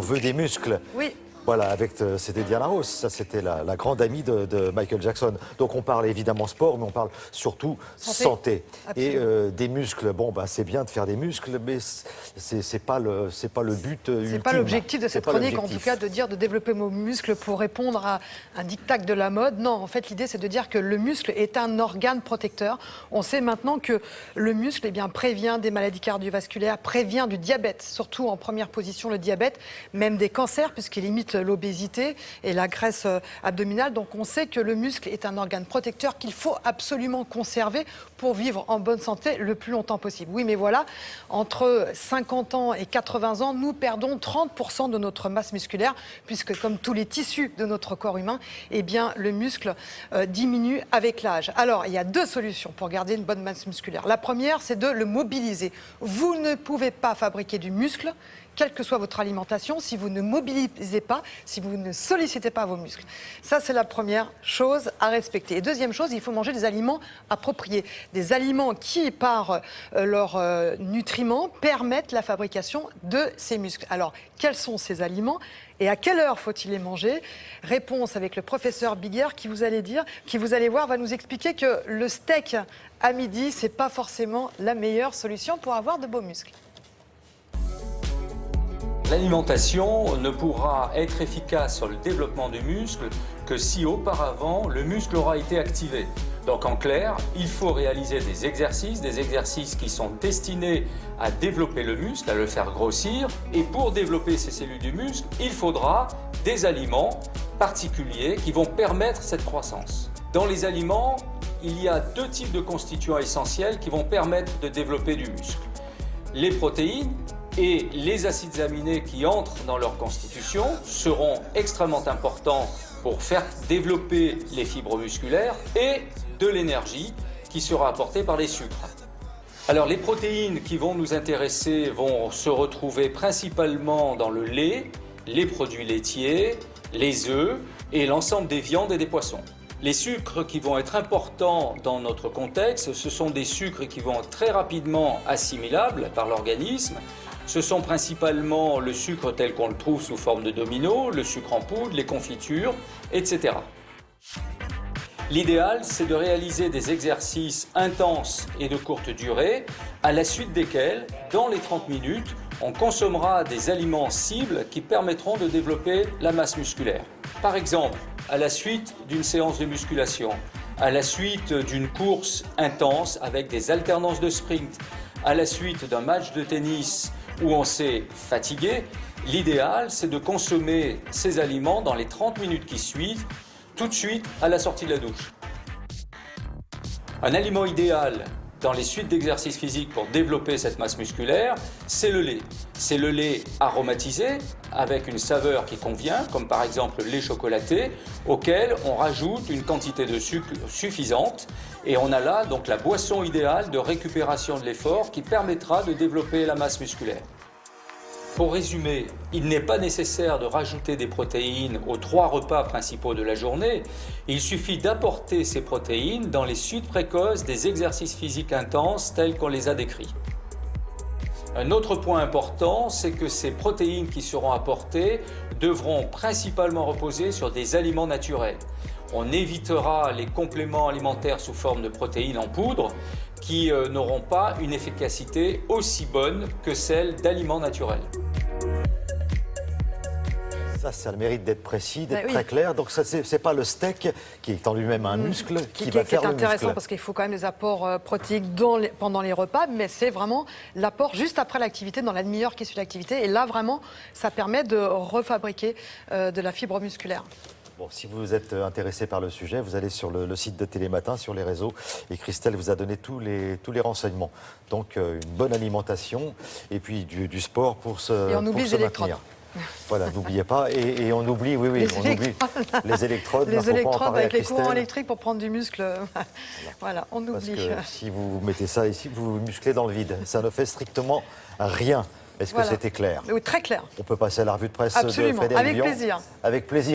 veut des muscles. Oui. Voilà, c'était Diana Ross, ça c'était la grande amie de Michael Jackson. Donc on parle évidemment sport, mais on parle surtout santé. Et des muscles, bon, bah, c'est bien de faire des muscles, mais c'est pas le but ultime. C'est pas l'objectif de cette chronique, en tout cas, de dire de développer nos muscles pour répondre à un diktat de la mode. Non, en fait, l'idée, c'est de dire que le muscle est un organe protecteur. On sait maintenant que le muscle, eh bien, prévient des maladies cardiovasculaires, prévient du diabète, surtout en première position le diabète, même des cancers, puisqu'il limite l'obésité et la graisse abdominale. Donc on sait que le muscle est un organe protecteur qu'il faut absolument conserver pour vivre en bonne santé le plus longtemps possible. Oui, mais voilà, entre 50 ans et 80 ans, nous perdons 30% de notre masse musculaire, puisque comme tous les tissus de notre corps humain, eh bien, le muscle diminue avec l'âge. Alors, il y a deux solutions pour garder une bonne masse musculaire. La première, c'est de le mobiliser. Vous ne pouvez pas fabriquer du muscle, quelle que soit votre alimentation, si vous ne mobilisez pas, si vous ne sollicitez pas vos muscles. Ça, c'est la première chose à respecter. Et deuxième chose, il faut manger des aliments appropriés. Des aliments qui, par leurs nutriments, permettent la fabrication de ces muscles. Alors, quels sont ces aliments et à quelle heure faut-il les manger? Réponse avec le professeur Biguer qui vous allez voir, va nous expliquer que le steak à midi, c'est pas forcément la meilleure solution pour avoir de beaux muscles. L'alimentation ne pourra être efficace sur le développement du muscle que si auparavant le muscle aura été activé. Donc en clair, il faut réaliser des exercices qui sont destinés à développer le muscle, à le faire grossir. Et pour développer ces cellules du muscle, il faudra des aliments particuliers qui vont permettre cette croissance. Dans les aliments, il y a deux types de constituants essentiels qui vont permettre de développer du muscle. Les protéines et les acides aminés qui entrent dans leur constitution seront extrêmement importants pour faire développer les fibres musculaires et de l'énergie qui sera apportée par les sucres. Alors les protéines qui vont nous intéresser vont se retrouver principalement dans le lait, les produits laitiers, les œufs et l'ensemble des viandes et des poissons. Les sucres qui vont être importants dans notre contexte, ce sont des sucres qui vont être très rapidement assimilables par l'organisme. Ce sont principalement le sucre tel qu'on le trouve sous forme de domino, le sucre en poudre, les confitures, etc. L'idéal, c'est de réaliser des exercices intenses et de courte durée, à la suite desquels, dans les 30 minutes, on consommera des aliments cibles qui permettront de développer la masse musculaire. Par exemple, à la suite d'une séance de musculation, à la suite d'une course intense avec des alternances de sprint, à la suite d'un match de tennis où on s'est fatigué, l'idéal c'est de consommer ces aliments dans les 30 minutes qui suivent, tout de suite à la sortie de la douche. Un aliment idéal dans les suites d'exercices physiques pour développer cette masse musculaire, c'est le lait. C'est le lait aromatisé avec une saveur qui convient, comme par exemple le lait chocolaté, auquel on rajoute une quantité de sucre suffisante. Et on a là donc la boisson idéale de récupération de l'effort qui permettra de développer la masse musculaire. Pour résumer, il n'est pas nécessaire de rajouter des protéines aux 3 repas principaux de la journée. Il suffit d'apporter ces protéines dans les suites précoces des exercices physiques intenses tels qu'on les a décrits. Un autre point important, c'est que ces protéines qui seront apportées devront principalement reposer sur des aliments naturels. On évitera les compléments alimentaires sous forme de protéines en poudre qui n'auront pas une efficacité aussi bonne que celle d'aliments naturels. Ça a le mérite d'être précis, d'être très clair. Donc ce n'est pas le steak qui est en lui-même un muscle qui va faire le muscle. C'est intéressant parce qu'il faut quand même des apports protéiques pendant les repas, mais c'est vraiment l'apport juste après l'activité, dans la demi-heure qui suit l'activité. Et là, vraiment, ça permet de refabriquer de la fibre musculaire. Bon, si vous êtes intéressé par le sujet, vous allez sur le site de Télématin, sur les réseaux, et Christelle vous a donné tous les renseignements. Donc une bonne alimentation et puis du sport pour se maintenir. Et on oublie les électrodes. Voilà, n'oubliez pas. Et on oublie, on oublie les électrodes. Les électrodes avec les courants électriques pour prendre du muscle. Voilà, on oublie. Parce que si vous mettez ça ici, vous vous musclez dans le vide. Ça ne fait strictement rien. Est-ce que c'était clair? Oui, très clair. On peut passer à la revue de presse Absolument, de Frédéric avec Vian. plaisir. Avec plaisir.